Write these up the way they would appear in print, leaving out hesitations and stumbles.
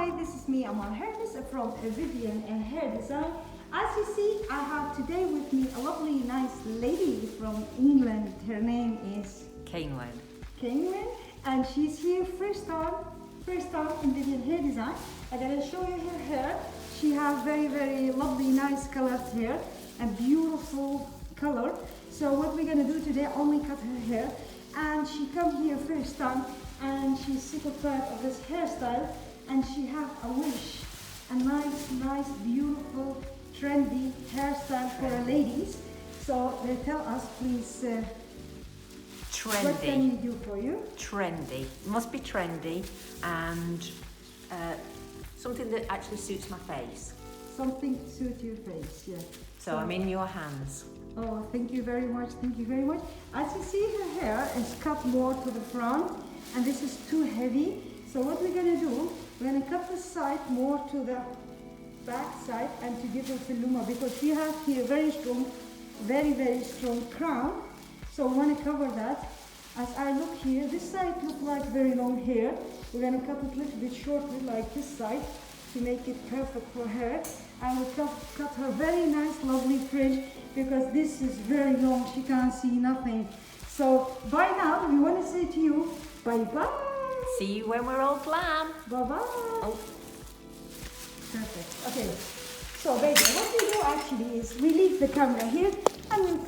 Hi, this is me, Amal Hermes from Vivian Hair Design. As you see, I have today with me a lovely, nice lady from England. Her name is Cainwen. Cainwen, and she's here first time in Vivian Hair Design. I'm gonna show you her hair. She has very lovely, nice colored hair, a beautiful color. So what we're gonna do today, only cut her hair, and she come here first time, and she's sick of tired of this hairstyle, and she have a wish, a nice, beautiful, trendy hairstyle for the ladies. So they tell us, please, Trendy. what can we do for you? Trendy. It must be trendy and something that actually suits my face. Something to suit your face, yeah. So I'm in your hands. Oh, thank you very much, thank you very much. As you see, her hair is cut more to the front, and this is too heavy. So what we're gonna do, we're gonna cut the side more to the back side and to give her filuma, because she has here very strong crown. So we wanna cover that. As I look here, this side look like very long hair. We're gonna cut it a little bit shorter like this side to make it perfect for her. I will cut her very nice, lovely fringe, because this is very long, she can't see nothing. So by now, we want to say to you, bye-bye. See you when we're all glam. Bye-bye. Oh. Perfect. Okay. So baby, what we do actually is we leave the camera here and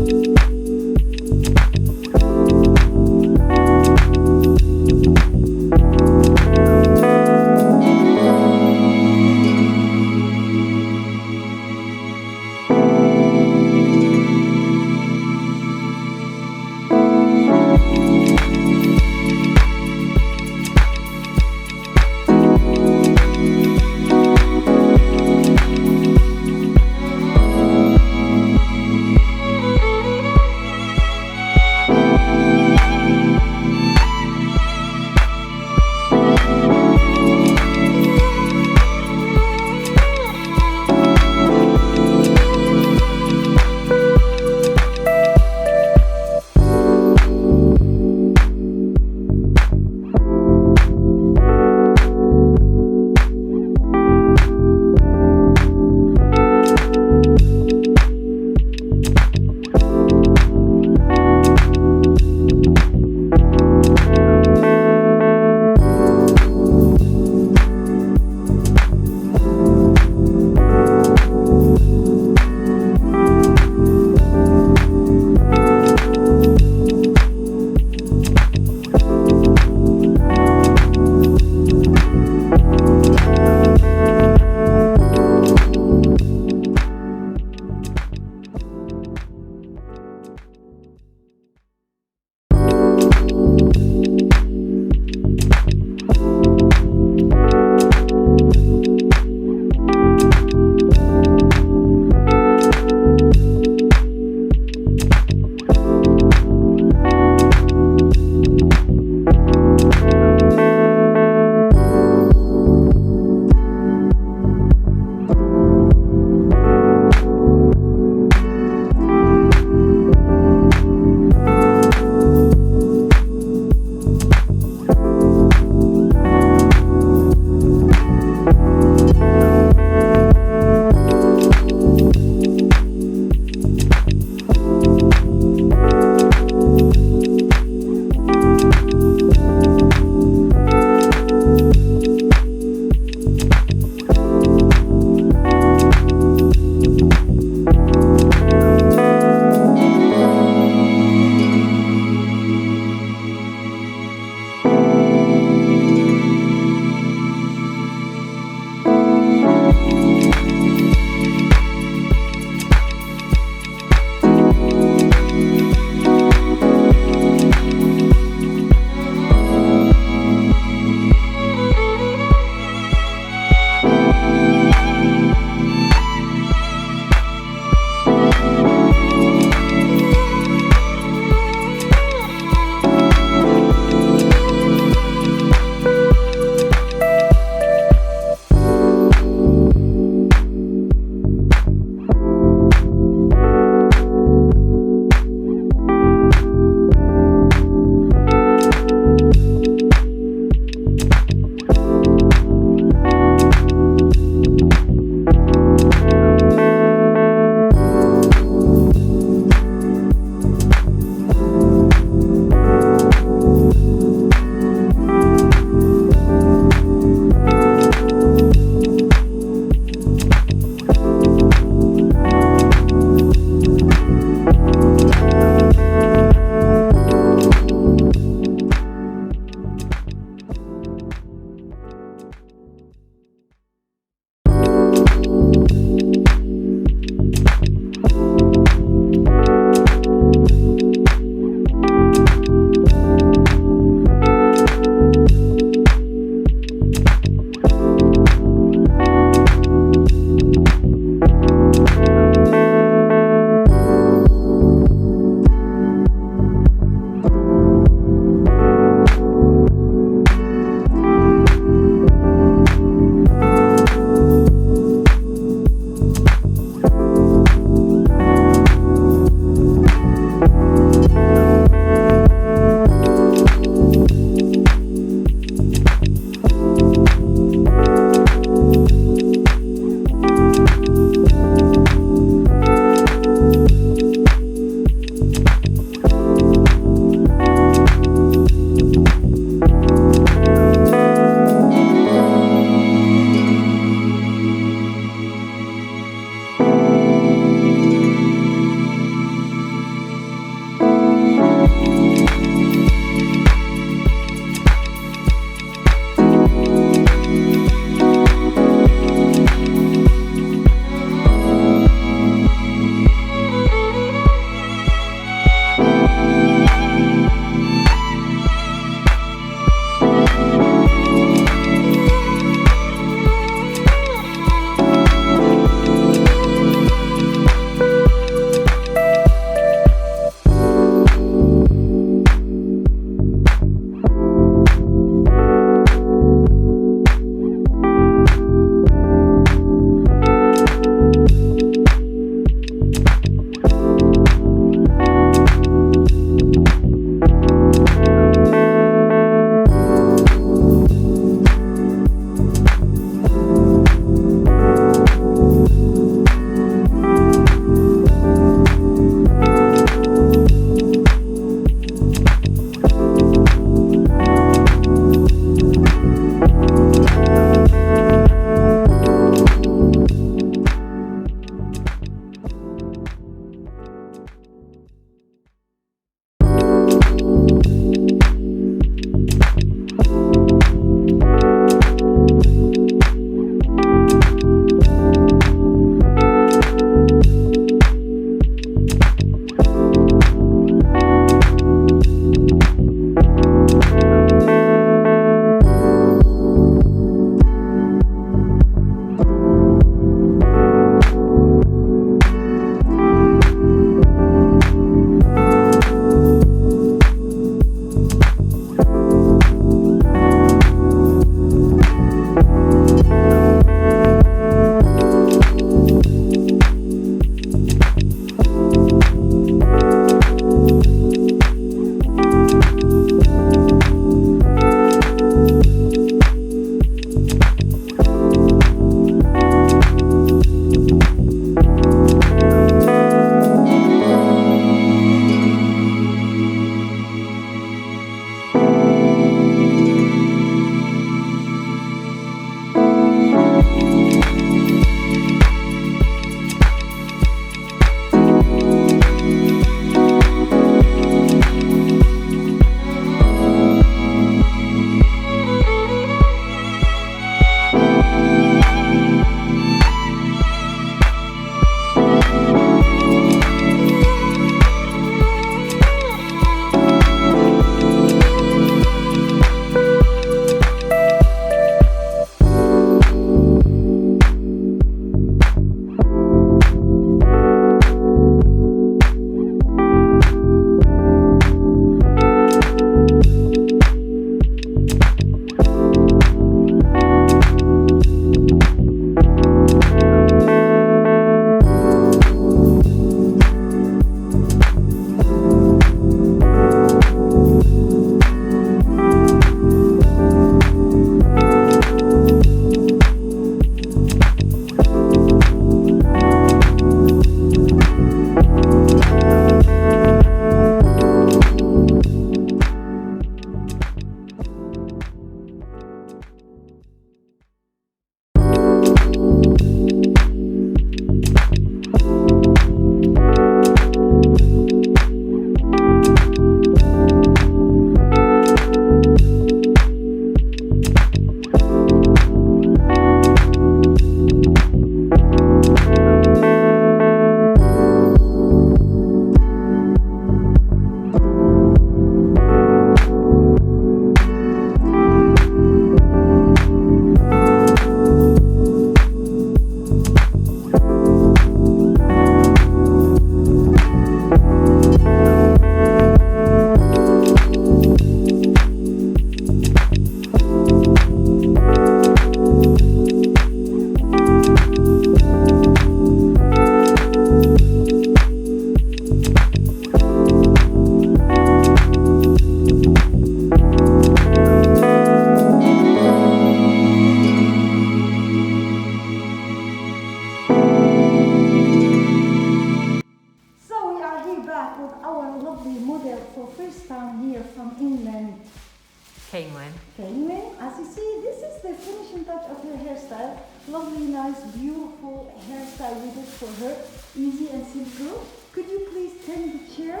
Came when? Came in. As you see, this is the finishing touch of her hairstyle. Lovely, nice, beautiful hairstyle we did for her. Easy and simple. Could you please turn the chair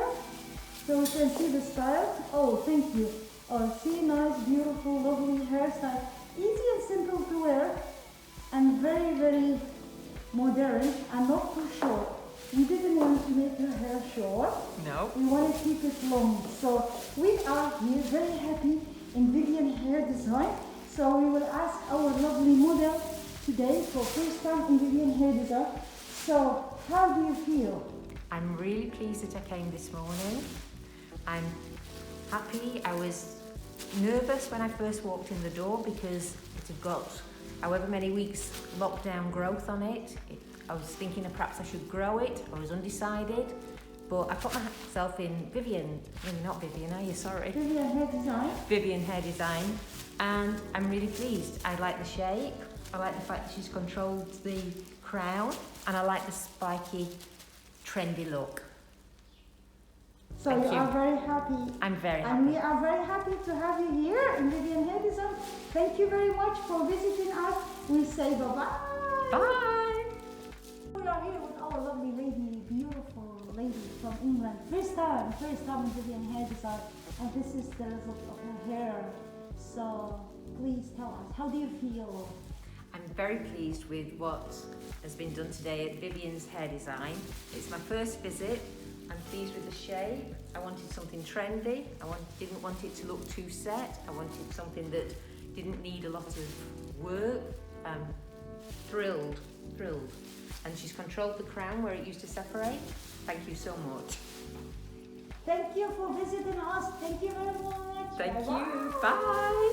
so we can see the style? Oh, thank you. Oh, see, nice, beautiful, lovely hairstyle. Easy and simple to wear and very, very modern and not too short. We didn't want to make her hair short. No. We want to keep it long. So we are here very happy in Vivian Hair Design. So we will ask our lovely model today for first time in Vivian Hair Design. So how do you feel? I'm really pleased that I came this morning. I'm happy. I was nervous when I first walked in the door because it had got however many weeks lockdown growth on it. I was thinking that perhaps I should grow it. I was undecided, but I put myself in not Vivian, are you? Sorry. Vivian Hair Design. Vivian Hair Design, and I'm really pleased. I like the shape. I like the fact that she's controlled the crown, and I like the spiky, trendy look. So Thank you you. are very happy. I'm very And we happy. are very happy to have you here in Vivian Hair Design. Thank you very much for visiting us. We say bye-bye. Bye. We are here with our lovely lady, beautiful lady from England. First time in Vivian Hair Design. And this is the result of her hair. So please tell us, how do you feel? I'm very pleased with what has been done today at Vivian's Hair Design. It's my first visit. I'm pleased with the shape. I wanted something trendy. Didn't want it to look too set. I wanted something that didn't need a lot of work. Thrilled. And she's controlled the crown where it used to separate. Thank you so much. Thank you for visiting us. Thank you very much. Thank Bye-bye. you. Bye.